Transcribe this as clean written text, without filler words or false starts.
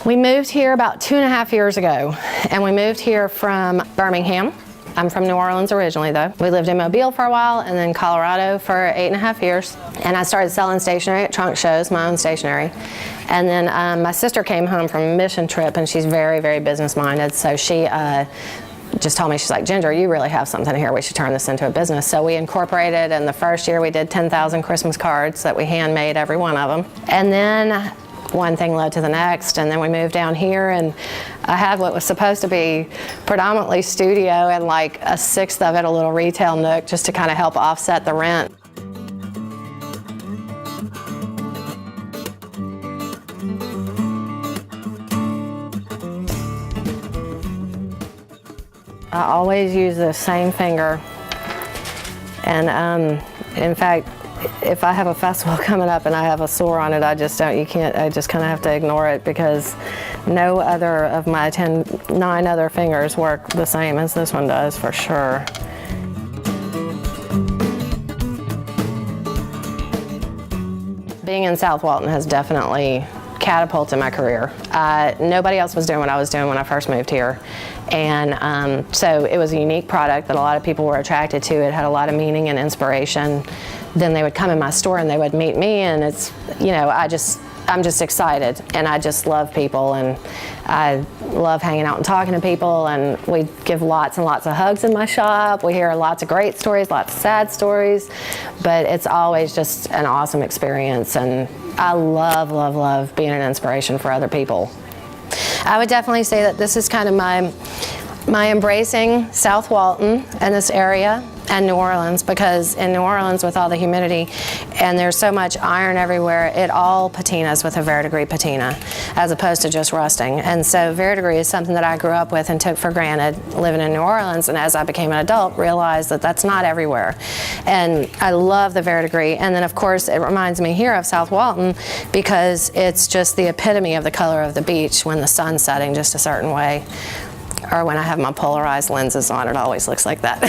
We moved here about 2.5 years ago, and we moved here from Birmingham. I'm from New Orleans originally, though. We lived in Mobile for a while, and then Colorado for 8.5 years. And I started selling stationery at trunk shows, my own stationery. And then my sister came home from a mission trip, and she's very, very business-minded. So she just told me, she's like, Ginger, you really have something here. We should turn this into a business. So we incorporated, and the first year we did 10,000 Christmas cards that we handmade, every one of them. And then one thing led to the next, and then we moved down here, and I had what was supposed to be predominantly studio and like 1/6 of it a little retail nook, just to kind of help offset the rent. I always use the same finger, and in fact, if I have a festival coming up and I have a sore on it, I just kind of have to ignore it, because no other of my 9 other fingers work the same as this one does, for sure. Being in South Walton has definitely catapulted my career. Nobody else was doing what I was doing when I first moved here. And so it was a unique product that a lot of people were attracted to. It had a lot of meaning and inspiration. Then they would come in my store and they would meet me, and it's, you know, I'm just excited, and I just love people, and I love hanging out and talking to people, and we give lots and lots of hugs in my shop. We hear lots of great stories, lots of sad stories, but it's always just an awesome experience, and I love, love, love being an inspiration for other people. I would definitely say that this is kind of my embracing South Walton and this area and New Orleans, because in New Orleans, with all the humidity and there's so much iron everywhere, it all patinas with a verdigris patina as opposed to just rusting. And so verdigris is something that I grew up with and took for granted living in New Orleans, and as I became an adult realized that that's not everywhere. And I love the verdigris, and then of course it reminds me here of South Walton because it's just the epitome of the color of the beach when the sun's setting just a certain way. Or when I have my polarized lenses on, it always looks like that.